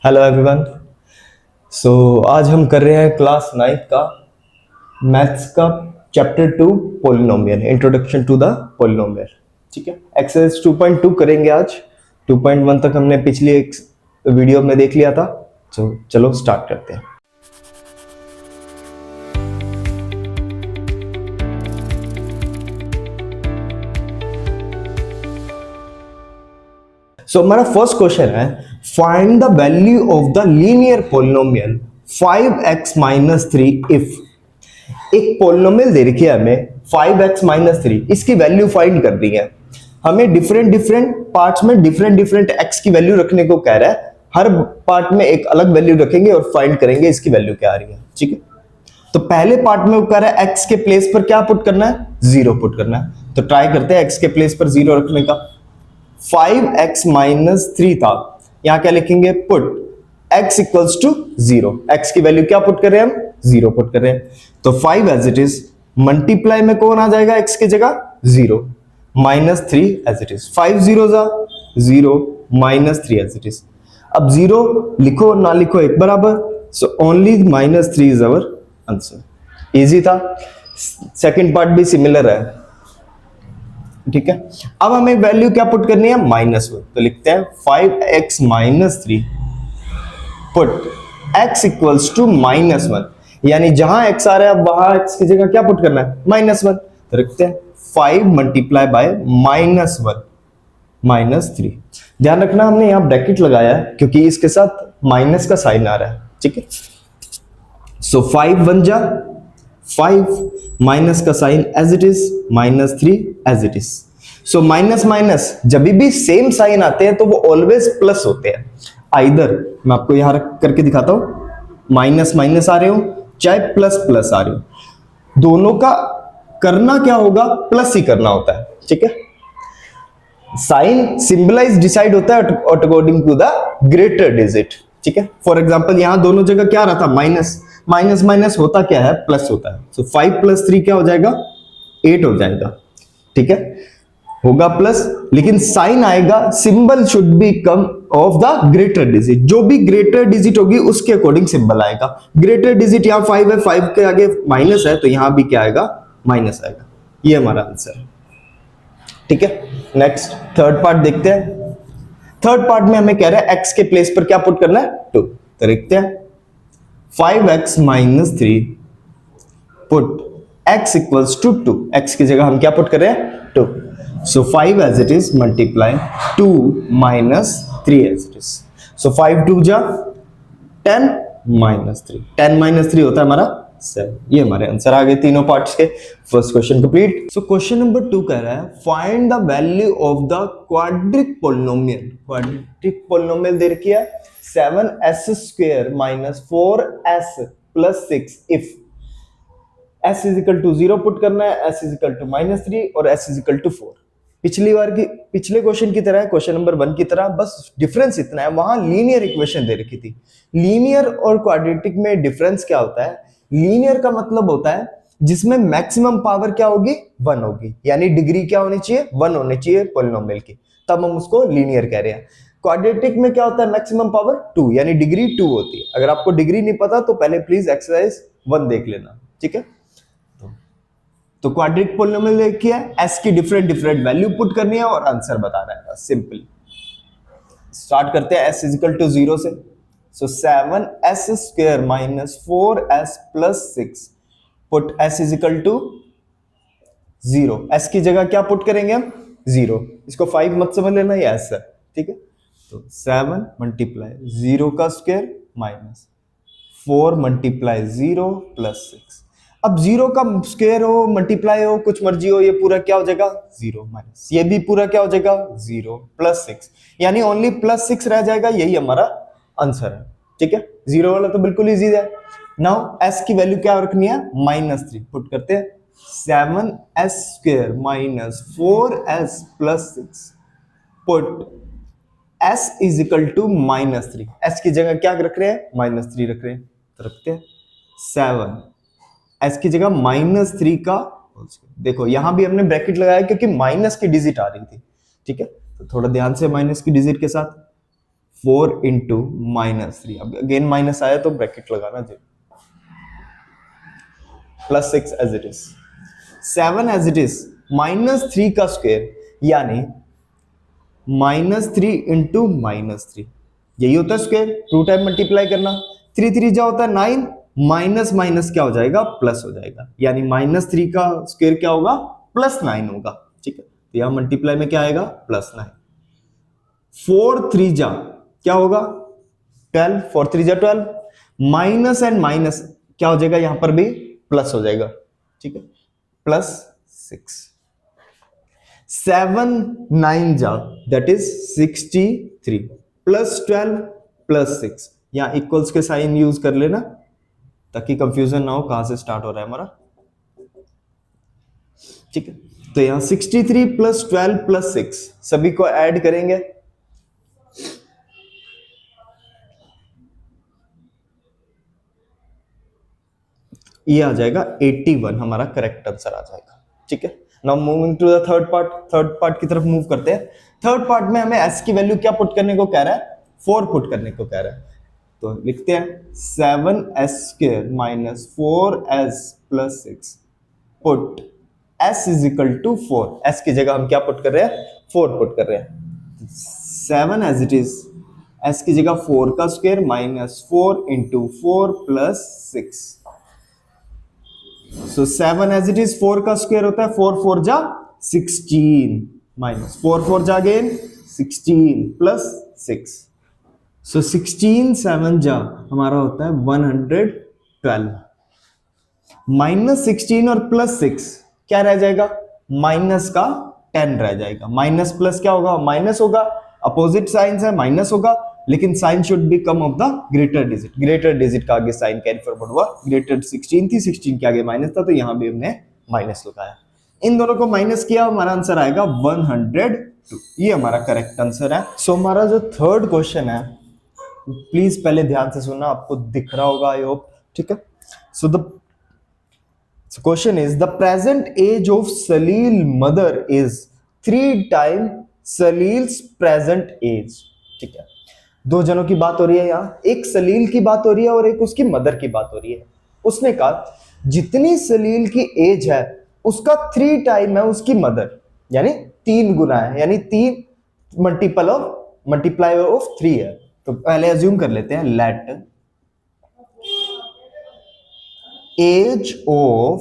Hello everyone. सो आज हम कर रहे हैं क्लास 9 का मैथ्स का chapter 2 polynomial, introduction to the polynomial. ठीक है, एक्सरसाइज 2.2 करेंगे आज। 2.1 तक हमने पिछली एक वीडियो में देख लिया था। तो चलो स्टार्ट करते हैं। सो हमारा फर्स्ट क्वेश्चन है, find the value of the linear polynomial 5x minus 3 if. एक पोलिनोमियल दे रखी है हमें 5x माइनस 3, इसकी वैल्यू फाइंड कर दी है। हमें डिफरेंट डिफरेंट पार्ट्स में डिफरेंट डिफरेंट x की वैल्यू रखने को कह रहा है। हर पार्ट में एक अलग वैल्यू रखेंगे और फाइंड करेंगे इसकी वैल्यू क्या आ रही है। ठीक है, तो पहले पार्ट में वो कह रहा है x के प्लेस पर क्या पुट करना है, 0 पुट करना है। तो ट्राई करते हैं x के प्लेस पर 0 रखने का। 5x माइनस 3 था, यहां क्या लिखेंगे, put x equals to 0। x की वैल्यू क्या पुट कर रहे हैं हम, 0 पुट कर रहे हैं। तो 5 एज इट इज, मल्टीप्लाई में कौन आ जाएगा x की जगह, 0, माइनस 3 एज इट इज। 5 0 जा 0, माइनस 3 एज इट इज। अब 0 लिखो ना लिखो एक बराबर, so only minus 3 is our answer. Easy था। सेकंड पार्ट भी सिमिलर है। ठीक है, अब हमें वैल्यू क्या पुट करनी है, -1। तो लिखते हैं 5x minus 3 put x equals to -1, यानी जहां x आ रहा है वहां x की जगह क्या पुट करना है, -1। तो लिखते हैं 5 मल्टीप्लाई बाय -1 माइनस 3। ध्यान रखना हमने यहां ब्रैकेट लगाया है क्योंकि इसके साथ माइनस का साइन आ रहा है। ठीक है, सो 5 बन जा 5, माइनस का sign as it is, -3 as it is. So minus minus जब भी सेम साइन आते हैं तो वो ऑलवेज प्लस होते हैं। आइदर मैं आपको यहां रख करके दिखाता हूं, माइनस माइनस आ रहे हो चाहे प्लस प्लस आ रहे हो, दोनों का करना क्या होगा, प्लस ही करना होता है। ठीक है, साइन सिंबलाइज डिसाइड होता है according to the greater digit. ठीक है, फॉर एग्जांपल यहां दोनों जगह क्या रहा था, माइनस माइनस माइनस होता क्या है, प्लस होता है। सो 5 प्लस 3 क्या हो जाएगा, 8 हो जाएगा। ठीक है, होगा प्लस, लेकिन साइन आएगा, symbol should be come of the greater digit. जो भी ग्रेटर डिजिट होगी उसके अकॉर्डिंग सिंबल आएगा। ग्रेटर डिजिट यहां 5 है, 5 के आगे माइनस है, तो यहां भी क्या आएगा, माइनस आएगा। ये हमारा आंसर है। ठीक है, नेक्स्ट थर्ड पार्ट देखते हैं। थर्ड पार्ट में हमें कह रहा है x के प्लेस पर क्या पुट करना है, 2। तो देखते हैं 5x minus 3 put x equals to 2। x की जगह हम क्या पुट कर रहे हैं, 2। So 5 as it is multiply 2 minus 3 as it is. So 5 2 जा 10 माइनस 3, 10 माइनस 3 होता है हमारा 7। ये हमारे आंसर आ गए तीनों पार्ट्स के। First question complete. So question number 2 कह रहा है, find the value of the quadratic polynomial. Quadratic polynomial दे रखी है 7s square minus 4s plus 6 if s is equal to 0 put करना है, s इज इक्वल टू -3 और s इज इक्वल टू 4। पिछले क्वेश्चन की तरह, क्वेश्चन नंबर 1 की तरह, बस डिफरेंस इतना है, वहां लीनियर इक्वेशन दे रखी थी। लीनियर और क्वाड्रेटिक में डिफरेंस क्या होता है, लीनियर का मतलब होता है जिसमें मैक्सिमम पावर क्या होगी, 1 होगी, यानी डिग्री क्या होनी चाहिए, 1 होनी चाहिए पोलिनोमियल की, तब हम उसको लीनियर कह रहे हैं। क्वाड्रेटिक में क्या होता है, मैक्सिमम पावर 2, यानी डिग्री 2 होती है। अगर आपको डिग्री नहीं पता तो पहले प्लीज एक्सरसाइज 1 देख लेना। ठीक है, तो क्वाड्रिक पोलिनोमियल देखिए, s की डिफरेंट डिफरेंट वैल्यू पुट करनी है और आंसर बताना है, बस सिंपल। स्टार्ट करते हैं s इज इक्वल टू 0 से। So 7s square minus 4s plus 6 put s is equal to 0। s की जगह क्या पुट करेंगे हम, 0। इसको 5 मत समझ लेना, ये s है। ठीक है, तो 7 मल्टीप्लाई 0 का स्क्वायर माइनस 4 मल्टीप्लाई 0 प्लस 6। अब 0 का स्क्वायर हो, मल्टीप्लाई हो, कुछ मर्जी हो, ये पूरा क्या हो जाएगा, 0 माइनस, ये भी पूरा क्या हो जाएगा, 0 प्लस 6, यानी ओनली प्लस 6 रह जाएगा। यही हमारा आंसर है। ठीक है, 0 वाला तो बिल्कुल इजी है। नाउ s की वैल्यू क्या रखनी है, -3 पुट करते हैं। 7s square minus 4s plus 6 put s is equal to -3। s की जगह क्या रख रहे हैं, -3 रख रहे हैं, तो रखते हैं 7 s की जगह -3 का। देखो यहां भी हमने ब्रैकेट लगाया क्योंकि माइनस की डिजिट आ रही थी। ठीक है, तो थोड़ा ध्यान से माइनस की डिजिट के साथ 4 इंटू -3, अब अगेन माइनस आया तो ब्रैकेट लगाना जी, +6 as it is, 7 as it is, -3 का स्क्वायर यानी -3 इंटू -3, यही होता है स्क्वायर, 2 टाइम मल्टीप्लाई करना, 3 3 जा होता है 9, माइनस माइनस क्या हो जाएगा, प्लस हो जाएगा, यानी -3 का स्क्वायर क्या होगा, +9 होगा, ठीक है। तो यहां मल्टीप्लाई में क्या आएगा, +9, 4 3 जा क्या होगा, 12, 4 3 जा 12, माइनस एंड माइनस क्या हो जाएगा, यहां पर भी प्लस हो जाएगा, ठीक है, +6, 7 9 जा दैट इज 63, +12 +6, यहां इक्वल्स के साइन यूज कर लेना ताकि कंफ्यूजन ना हो कहां से स्टार्ट हो रहा है हमारा, ठीक है। तो यहां 63 + 12 + 6 सभी को ऐड करेंगे, ये आ जाएगा 81, हमारा करेक्ट आंसर आ जाएगा, ठीक है। Now moving to the third part की तरफ मूव करते हैं। थर्ड पार्ट में हमें s की वैल्यू क्या पुट करने को कह रहा है, 4 पुट करने को कह रहा है, तो लिखते हैं 7s² - 4s + 6 put s = 4, s की जगह हम क्या पुट कर रहे हैं, 4 पुट कर रहे हैं, 7 एज इट इज, s की जगह 4 का square -4 × 4 + 6, so 7 as it is, 4 का स्क्वायर होता है 4 4 जा 16, -4 4 जा अगेन 16 + 6, सो 16 7 जा हमारा होता है 112, -16 और +6 क्या रह जाएगा, माइनस का 10 रह जाएगा, माइनस प्लस क्या होगा, माइनस होगा, अपोजिट साइन है माइनस होगा, लेकिन sign should be come of the greater digit, greater digit का आगे साइन कैरी फॉरवर्ड हुआ, ग्रेटर 16 थी, 16 के आगे माइनस था, तो यहां भी हमने माइनस लगाया, इन दोनों को माइनस किया, हमारा आंसर आएगा 102, ये हमारा करेक्ट आंसर है। सो हमारा जो थर्ड क्वेश्चन है, प्लीज पहले ध्यान से सुनना, आपको दिख रहा होगा आई होप, ठीक है। So the question is, the present age of Salil mother is 3 times Salil's present age, ठीक है। दो जनों की बात हो रही है यहाँ, एक सलील की बात हो रही है और एक उसकी मदर की बात हो रही है। उसने कहा जितनी सलील की एज है उसका 3 टाइम है उसकी मदर, यानी 3 गुना है, यानी 3 मल्टीप्लाई ऑफ 3 है। तो पहले अज्यूम कर लेते हैं, let age of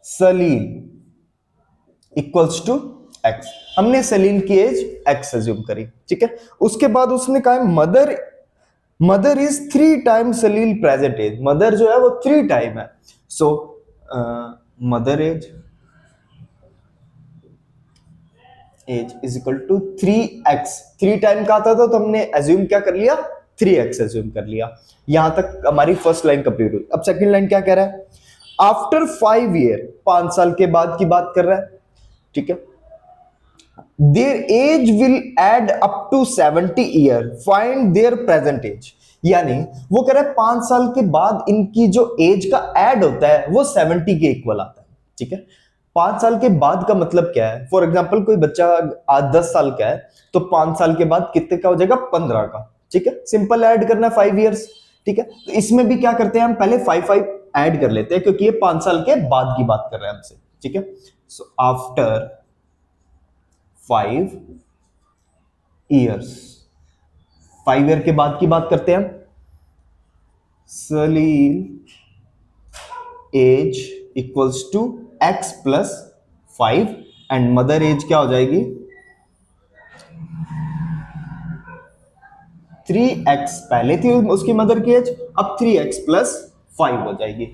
Salil equals to x, हमने सलील की एज एक्स अज्यूम करी, ठीक है। उसके बाद उसने कहा mother is 3 times Salil present age, mother जो है वो 3 टाइम है, so mother age is equal to 3x, 3 time का आता था तो हमने अज्यूम क्या कर लिया, 3x अज्यूम कर लिया। यहां तक हमारी फर्स्ट लाइन कंप्लीट हुई। अब सेकंड लाइन क्या कह रहा है, आफ्टर 5 ईयर, 5 साल के बाद की बात कर रहा है, ठीक है। Their age will add up to 70 year, find their present age, यानी वो कह रहा है 5 साल के बाद इनकी जो एज का ऐड होता है वो 70 के इक्वल आता है, ठीक है। 5 साल के बाद का मतलब क्या है, फॉर एग्जाम्पल कोई बच्चा आज 10 साल का है तो 5 साल के बाद कितने का हो जाएगा, 15 का, ठीक है। सिंपल ऐड करना है 5 ईयर्स, ठीक है। तो इसमें भी क्या करते हैं हम, पहले 5 ऐड कर लेते हैं क्योंकि ये 5 साल के बाद की बात कर रहे हैं हमसे, ठीक है। सो आफ्टर 5 ईयर्स, 5 ईयर के बाद की बात करते हैं हम, Salil age equals to x + 5 and mother age क्या हो जाएगी, 3x पहले थी उसकी मदर की एज, अब 3x + 5 हो जाएगी,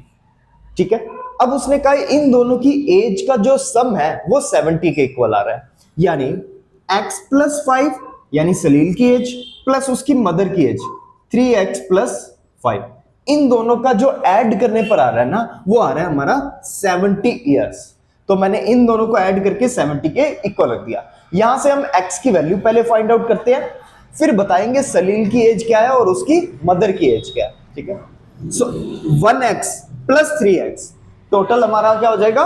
ठीक है। अब उसने कहा इन दोनों की एज का जो सम है वो 70 के इक्वल आ रहा है, यानी x + 5 यानी सलील की एज प्लस उसकी मदर की एज 3x + 5, इन दोनों का जो ऐड करने पर आ रहा है ना वो आ रहा है हमारा 70 ईयर्स। तो मैंने इन दोनों को ऐड करके 70 के इक्वल रख दिया। यहां से हम x की वैल्यू पहले फाइंड आउट करते हैं, फिर बताएंगे सलील की एज क्या है और उसकी मदर की एज क्या है, ठीक है। सो 1x + 3x टोटल हमारा क्या हो जाएगा,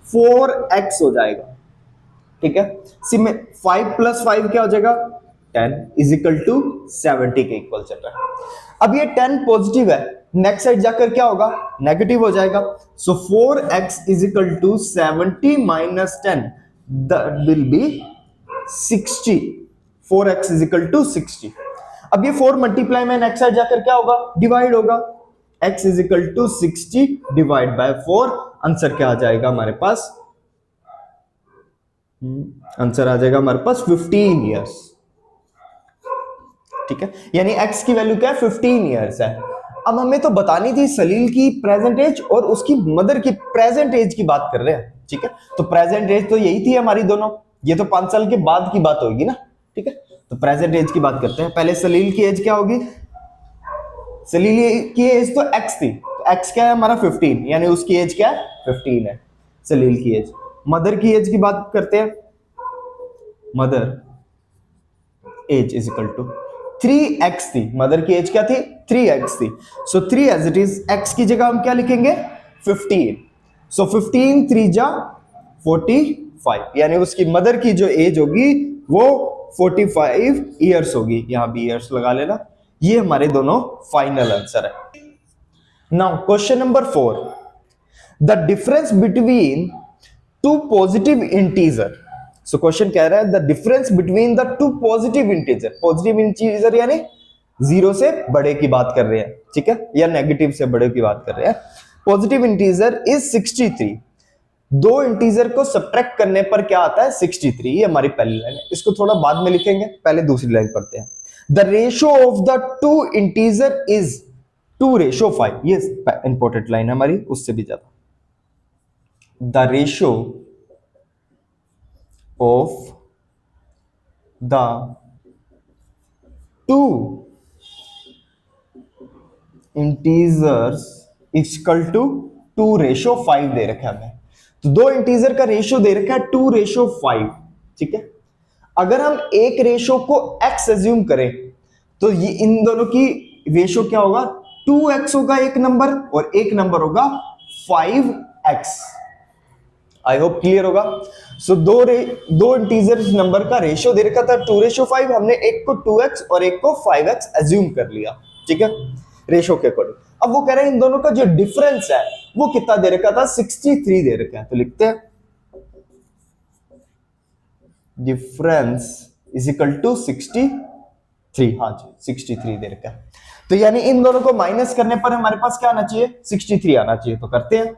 4x हो जाएगा, ठीक है। 5 + 5 क्या हो जाएगा, 10 इज इक्वल टू 70 के इक्वल चल रहा है। अब ये 10 पॉजिटिव है, नेक्स्ट साइड जाकर क्या होगा, नेगेटिव हो जाएगा। So 4x is equal to 70 minus 10 that will be 60। 4x is equal to 60। अब ये 4 मल्टीप्लाई में नेक्स्ट साइड जाकर क्या होगा, डिवाइड होगा। x is equal to 60 divide by 4। Answer क्या आ जाएगा हमारे पास, आंसर आ जाएगा हमारे पास 15 इयर्स। ठीक है, यानी x की वैल्यू क्या है, 15 इयर्स है। अब हमें तो बतानी थी सलील की प्रेजेंट एज और उसकी मदर की प्रेजेंट एज की बात कर रहे हैं। ठीक है, तो प्रेजेंट एज तो यही थी हमारी दोनों, ये तो 5 साल के बाद की बात होगी ना। ठीक है, तो प्रेजेंट एज की बात करते हैं। पहले सलील की एज क्या होगी, सलील की एज तो x थी, तो x क्या है हमारा 15, यानी उसकी एज क्या है 15 है सलील की एज। मदर की एज की बात करते हैं, mother age is equal to 3x थी, मदर की एज क्या थी 3x थी। So 3 as it is, x की जगह हम क्या लिखेंगे 15। सो 15 3 जा 45, यानी उसकी मदर की जो एज होगी वो 45 इयर्स होगी, यहां भी इयर्स लगा लेना। ये हमारे दोनों फाइनल आंसर है। Now question number 4, the difference between two positive integer. So question कह रहा है the difference between the two positive integer. Positive integer यानी जीरो से बड़े की बात कर रहे हैं, ठीक है, या नेगेटिव से बड़े की बात कर रहे हैं। Positive integer is 63। दो इंटीजर को सब्ट्रैक्ट करने पर क्या आता है 63। ये हमारी पहली लाइन है, इसको थोड़ा बाद में लिखेंगे, पहले दूसरी लाइन पढ़ते हैं। The ratio of the two integer is 2:5। ये इंपॉर्टेंट लाइन है हमारी, उससे भी ज्यादा। The ratio of the two integers equal to 2:5 दे रखा है हमें। तो दो इंटीजर का रेशियो दे रखा है 2:5। ठीक है, अगर हम एक रेशियो को x एज्यूम करें तो ये इन दोनों की रेशियो क्या होगा, 2x होगा एक नंबर और एक नंबर होगा 5x। आई होप क्लियर होगा। सो दो इंटीजर नंबर का रेशियो दे रखा था 2:5, हमने एक को 2x और एक को 5x एज्यूम कर लिया। ठीक है, रेशियो के अकॉर्डिंग। अब वो कह रहे हैं इन दोनों का जो डिफरेंस है वो कितना दे रखा था, 63 दे रखा है। तो लिखते हैं डिफरेंस इज इक्वल टू 63। हाँ जी 63 दे रखा है। तो यानी इन दोनों को माइनस करने पर हमारे पास क्या आना चाहिए, 63 आना चाहिए। तो करते हैं।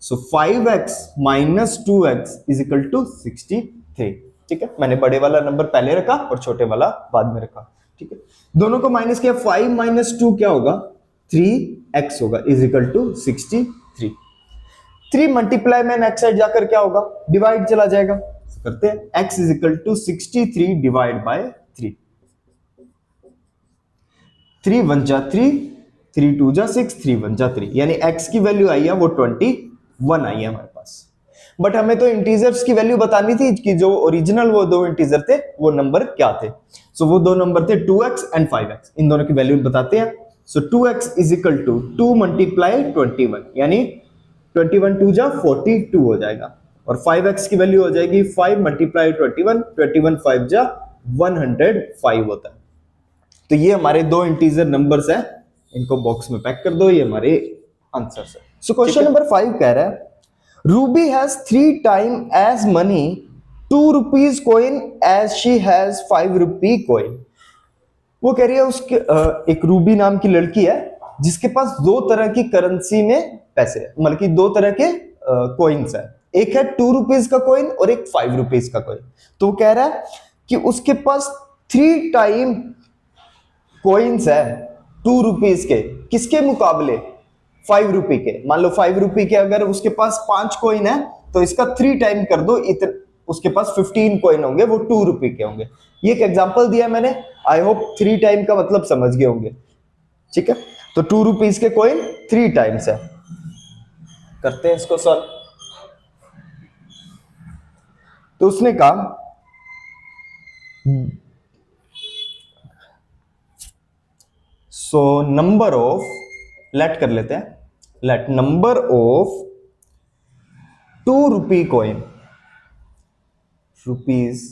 सो 5x माइनस 2x इज इक्वल टू 63। ठीक है, मैंने बड़े वाला नंबर पहले रखा और छोटे वाला बाद में रखा। ठीक है, दोनों को माइनस किया, 5 माइनस 2 क्या होगा, 3x होगा इज इक्वल टू 63। 3 मल्टीप्लाई में नेक्स्ट साइड जाकर क्या होगा, डिवाइड चला जाएगा। करते हैं, x is equal to 63 divide by 3। 3 1 जा 3, 3 2 जा 6, 3 1 जा 3, यानी x की वैल्यू आई है वो 21 आई है हमारे पास। बट हमें तो इंटीजर्स की वैल्यू बतानी थी कि जो ओरिजिनल वो दो इंटीजर थे वो नंबर क्या थे। सो वो दो नंबर थे 2x एंड 5x। इन दोनों की वैल्यू बताते हैं। So 2x is equal to 2 multiply 21, यानी 21 2 जा 42 हो जाएगा। और 5x की वैल्यू हो जाएगी 5 मल्टीप्लाई 21, 21 5 जा 105 होता है। तो ये हमारे दो इंटीजर नंबर्स हैं, इनको बॉक्स में पैक कर दो, ये हमारे आंसर्स है। सो क्वेश्चन नंबर 5 कह रहा है Ruby has 3 time as many 2 rupees coin as she has 5 rupee coin. वो कह रही है उसके एक रूबी नाम की लड़की है जिसके पास दो तरह की करेंसी में पैसे है, मतलब कि दो तरह के कॉइन्स है। एक है 2 रुपीज का कॉइन और एक 5 रुपीज का कॉइन। तो वो कह रहा है कि उसके पास 3 टाइम कॉइन्स है 2 रुपीज के, किसके मुकाबले 5 रुपए के। मान लो 5 रुपए के अगर उसके पास 5 कॉइन है तो इसका 3 टाइम कर दो, उसके पास 15 कॉइन होंगे, वो 2 रुपए के होंगे। ये एक एग्जांपल दिया मैंने, आई होप 3 टाइम का मतलब समझ गए होंगे। ठीक है, तो 2 रुपीज के कॉइन 3 टाइम्स है। करते हैं इसको सॉल्व। तो उसने कहा सो नंबर ऑफ, लेट कर लेते हैं, let number of 2 rupee coin, rupees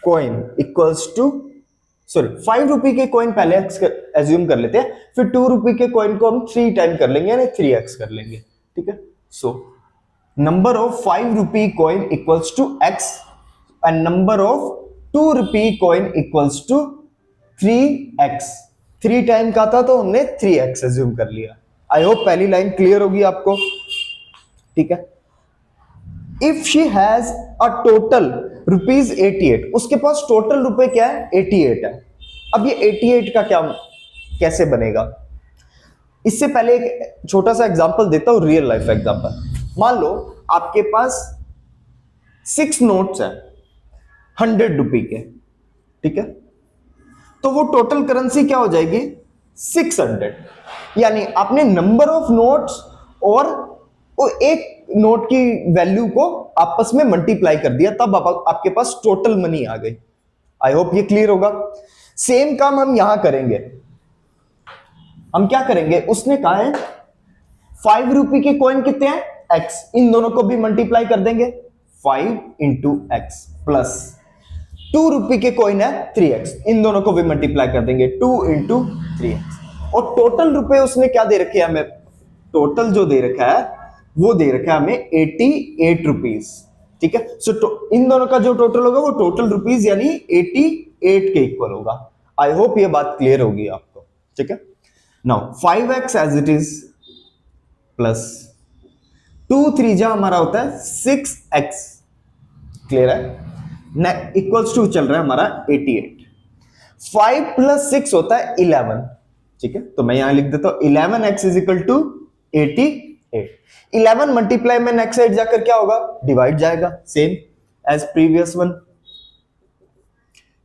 coin equals to, sorry 5 रुपए के कॉइन पहले एज्यूम कर लेते हैं, फिर 2 रुपए के कॉइन को हम 3 टाइम कर लेंगे यानी 3x कर लेंगे, ठीक है। सो नंबर ऑफ 5 रुपए coin equals to x and number of 2 रुपए coin equals to 3x। 3 time का था तो हमने 3x एज्यूम कर लिया। आई होप पहली लाइन क्लियर होगी आपको, ठीक है। If she has a total rupees 88, उसके पास टोटल रुपए क्या है 88 है। अब ये 88 का क्या कैसे बनेगा, इससे पहले एक छोटा सा एग्जांपल देता हूं, रियल लाइफ एग्जांपल। मान लो आपके पास 6 नोट्स है 100 रुपए के, ठीक है, तो वो टोटल करेंसी क्या हो जाएगी 600। यानी आपने नंबर ऑफ नोट्स और वो एक नोट की वैल्यू को आपस में मल्टीप्लाई कर दिया, तब आपके पास टोटल मनी आ गई। आई होप ये क्लियर होगा। सेम काम हम यहां करेंगे। हम क्या करेंगे, उसने कहा है 5 रुपए के कॉइन कितने हैं x, इन दोनों को भी मल्टीप्लाई कर देंगे 5 इंटू एक्स, प्लस 2 रुपए के कॉइन है 3x, इन दोनों को भी मल्टीप्लाई कर देंगे 2 इंटू 3x। और टोटल रुपए उसने क्या दे रखे हैं हमें, टोटल जो दे रखा है वो दे रखा है हमें 88 रुपीज, ठीक है। सो इन दोनों का जो टोटल होगा वो टोटल रुपीज यानी 88 के इक्वल होगा। आई होप ये बात क्लियर होगी आपको, ठीक है। Now 5x as it is plus 2 3 जा हमारा होता है 6x, क्लियर है, इक्वल्स टू चल रहा है हमारा 88। 5 प्लस 6 होता है 11, ठीक है, तो मैं यहां लिख देता हूं 11x is equal to 88। 11 multiply में नेक्स्ट साइड जाकर क्या होगा, डिवाइड जाएगा, same as previous one.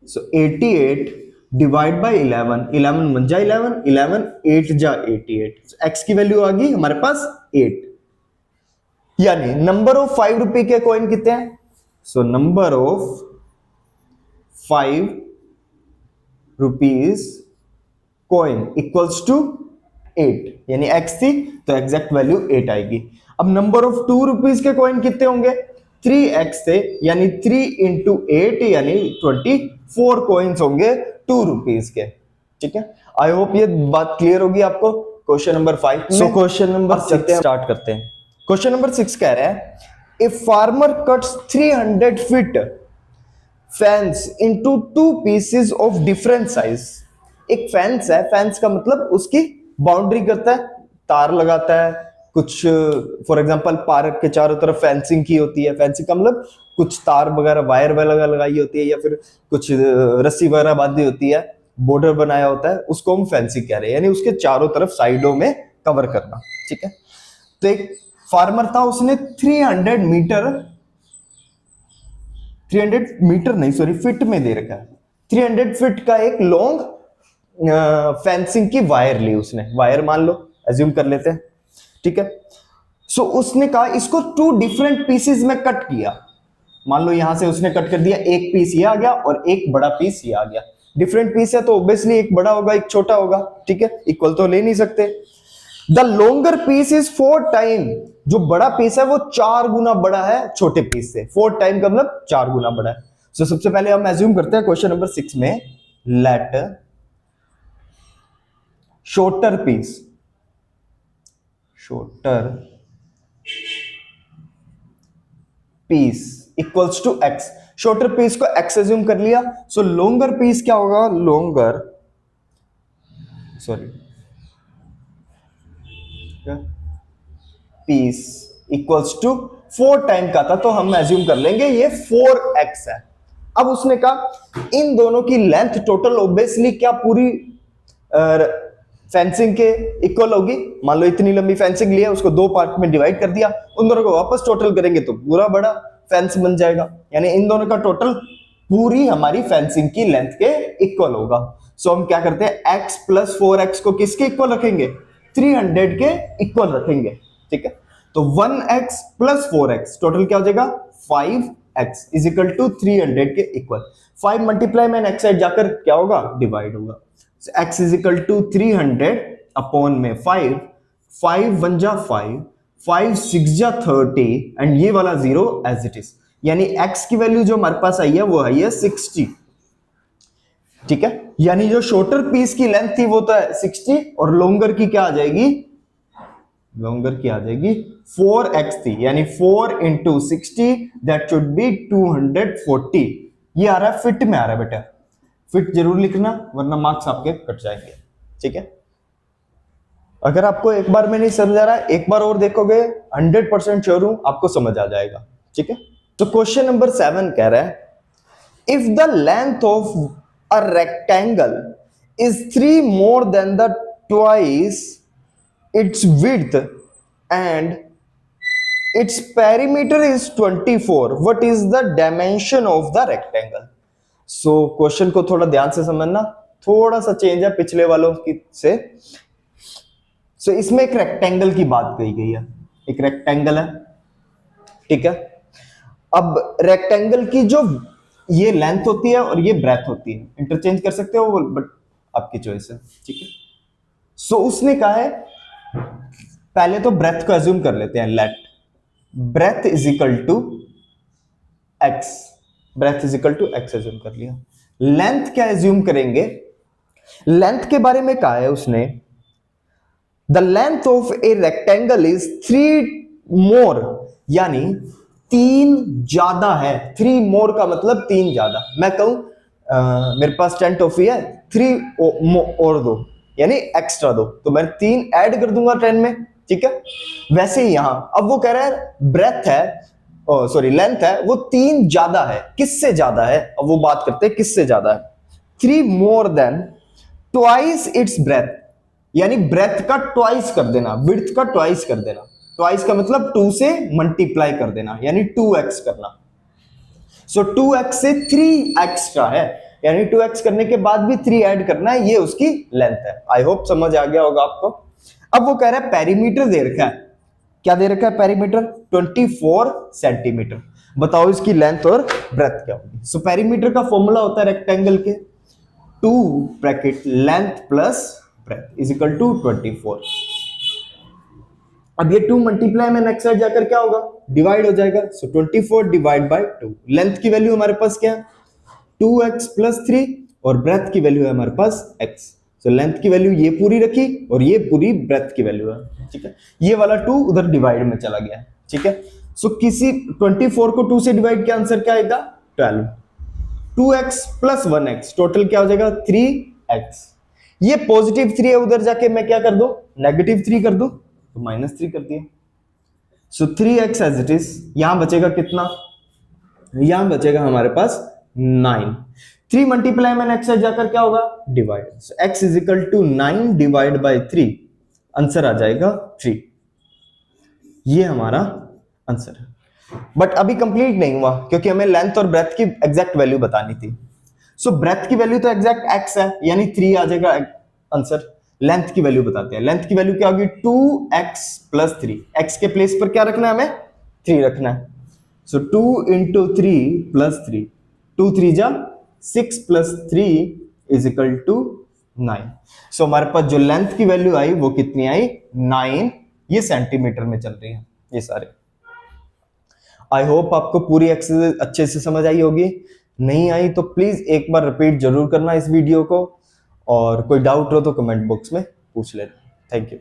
So 88 divide by 11, 11 1 जा 11, 11 8 जा 88, x की वैल्यू आ गई हमारे पास 8। यानी नंबर ऑफ 5 रुपए के कॉइन कितने हैं, so number of 5 rupees coin equals to 8, यानी x थी तो एग्जैक्ट वैल्यू 8 आएगी। अब नंबर ऑफ 2 रुपीज के कॉइन कितने होंगे, 3x थे, यानी 3 इंटू 8 यानी 24 कॉइन्स होंगे 2 रुपीज के, ठीक है। आई होप ये बात क्लियर होगी आपको क्वेश्चन नंबर 5। सो क्वेश्चन नंबर 6 स्टार्ट करते हैं। क्वेश्चन नंबर 6 कह रहा है if farmer cuts 300 feet fence into 2 pieces of different size. एक फेंस है, फेंस का मतलब उसकी बाउंड्री करता है, तार लगाता है, कुछ फॉर एग्जांपल पार्क के चारों तरफ फेंसिंग की होती है, फेंसिंग का मतलब कुछ तार वगैरह वायर वगैरह लगाई होती है या फिर कुछ रस्सी वगैरह बांधी होती है, बॉर्डर बनाया होता है, उसको हम फेंसिंग कह रहे हैं, यानी उसके चारों तरफ साइडों में कवर करना, ठीक है। तो एक फार्मर था, उसने 300 मीटर नहीं सॉरी फीट में दे रखा है, 300 फीट का एक लॉन्ग फेंसिंग की वायर ली उसने, वायर मान लो एज्यूम कर लेते हैं, ठीक है। सो उसने कहा इसको 2 डिफरेंट पीसेस में कट किया। मान लो यहां से उसने कट कर दिया, एक पीस ये आ गया और एक बड़ा पीस ये आ गया। डिफरेंट पीस है तो ऑब्वियसली एक बड़ा होगा एक छोटा होगा, ठीक है, इक्वल तो ले नहीं सकते। The longer piece is 4 time, जो बड़ा पीस है वो 4 गुना बड़ा है छोटे पीस से, 4 टाइम का मतलब 4 गुना बड़ा है। सो सबसे पहले हम एज्यूम करते हैं क्वेश्चन नंबर 6 में, let shorter piece equals to x। Shorter piece को x एज्यूम कर लिया, सो लॉन्गर पीस क्या होगा, longer piece equals to 4 time का था तो हम एज्यूम कर लेंगे ये 4x है। अब उसने कहा इन दोनों की लेंथ टोटल ऑब्वियसली क्या पूरी फेंसिंग के इक्वल होगी। मान लो इतनी लंबी फेंसिंग लिया, उसको 2 पार्ट में डिवाइड कर दिया, उन दोनों को वापस टोटल करेंगे तो पूरा बड़ा फेंस बन जाएगा, यानी इन दोनों का टोटल पूरी हमारी फेंसिंग की लेंथ के इक्वल होगा। सो हम क्या करते हैं, x प्लस 4x को किसके इक्वल रखेंगे, 300 के इक्वल रखेंगे, ठीक है। तो 1x प्लस 4x टोटल क्या हो जाएगा 5x इज इक्वल टू 300 के इक्वल। 5 मल्टीप्लाई में नेक्स्ट साइड जाकर क्या होगा, डिवाइड होगा। x is equal to 300 upon में 5, 5 1 जा 5, 5 6 जा 30 एंड ये वाला 0 एज इट इज। यानी x की वैल्यू जो हमारे पास आई है वो आई है 60, ठीक है। यानी जो शॉर्टर पीस की लेंथ थी वो तो है 60 और लॉन्गर की क्या आ जाएगी, लॉन्गर की आ जाएगी 4x थी, यानी 4 इंटू 60 दैट शुड बी 240। ये आ रहा है फिट में आ रहा है बेटा, फिट जरूर लिखना वरना मार्क्स आपके कट जाएंगे, ठीक है। अगर आपको एक बार में नहीं समझ आ रहा है, एक बार और देखोगे 100% श्योर हूं आपको समझ आ जाएगा, ठीक है। तो क्वेश्चन नंबर 7 कह रहा है if the length of a rectangle is 3 more than the twice its width and its perimeter is 24, what is the dimension of the rectangle? So question को थोड़ा ध्यान से समझना, थोड़ा सा चेंज है पिछले वालों की से। इसमें एक रेक्टेंगल की बात कही गई है, एक रेक्टेंगल है, ठीक है। अब रेक्टेंगल की जो ये लेंथ होती है और ये ब्रेथ होती है, इंटरचेंज कर सकते हो बट आपकी चॉइस है, ठीक है। उसने कहा है पहले तो ब्रेथ को एज्यूम कर लेते हैं, let breadth is equal to x, breadth is equal to x assume कर लिया। लेंथ क्या एज्यूम करेंगे, लेंथ के बारे में कहा है उसने the length of a rectangle is 3 मोर, यानी 3 ज्यादा है। 3 मोर का मतलब 3 ज्यादा। मैं कहूं मेरे पास 10 टॉफी है, 3 और दो यानी एक्स्ट्रा दो, तो मैं 3 ऐड कर दूंगा 10 में, ठीक है। वैसे ही यहां अब वो कह रहा है ब्रेथ है, सॉरी लेंथ है, वो 3 ज्यादा है। किससे ज्यादा है, अब वो बात करते हैं किससे ज्यादा है। 3 more than twice its breath, यानी ब्रेथ का ट्वाइस कर देना, विड्थ का ट्वाइस कर देना। ट्वाइस का मतलब 2 से मल्टीप्लाई कर देना, यानी 2x करना। 2x से 3 एक्स्ट्रा है, यानी 2x करने के बाद भी 3 ऐड करना है, ये उसकी लेंथ है। आई होप समझ आ गया होगा आपको। अब वो कह रहा है पेरीमीटर दे रखा है, क्या दे रखा है पेरीमीटर, 24 सेंटीमीटर। बताओ इसकी लेंथ और ब्रेथ क्या होगी। पेरीमीटर का फॉर्मूला होता है रेक्टेंगल के 2 bracket length plus breadth is equal to 24। अब ये 2 मल्टीप्लाई में नेक्स्ट साइड जाकर क्या होगा, डिवाइड हो जाएगा। 24 डिवाइड बाय 2। लेंथ की वैल्यू हमारे पास क्या है 2x प्लस 3 और ब्रेथ की वैल्यू है हमारे पास x। लेंथ की वैल्यू ये पूरी रखी और ये पूरी ब्रेथ की वैल्यू है, ठीक है। ये वाला 2 उधर डिवाइड में चला गया, ठीक है। किसी 24 को 2 से डिवाइड किया आंसर क्या आएगा 12। 2x प्लस 1x टोटल क्या हो जाएगा 3x। ये पॉजिटिव 3 है, उधर जाके मैं क्या कर दूं नेगेटिव 3 कर दूं, तो -3 कर दिया। 3x as it is. यहां बचेगा कितना, यहां बचेगा हमारे पास 9। 3 मल्टीप्लाई में नेक्स्ट साइड जाकर क्या होगा divide. x is equal to 9 divide by 3, answer आ जाएगा 3। ये हमारा आंसर है। बट अभी कंप्लीट नहीं हुआ क्योंकि हमें लेंथ और ब्रेथ की एग्जैक्ट वैल्यू बतानी थी। ब्रेथ की वैल्यू तो एग्जैक्ट x है, यानी 3 आ जाएगा आंसर। लेंथ की वैल्यू बताते हैं। लेंथ की वैल्यू क्या होगी 2x प्लस 3। x के प्लेस पर क्या रखना है हमें 3 रखना है। 2 इंटू 3 प्लस 3, 2 3 जा 6 प्लस 3 इज इक्वल टू 9। हमारे पास जो लेंथ की वैल्यू आई वो कितनी आई 9। ये सेंटीमीटर में चल रही है ये सारे। आई होप आपको पूरी एक्सरसाइज अच्छे से समझ आई होगी। नहीं आई तो प्लीज एक बार रिपीट जरूर करना इस वीडियो को, और कोई डाउट हो तो कमेंट बॉक्स में पूछ लेना। Thank you.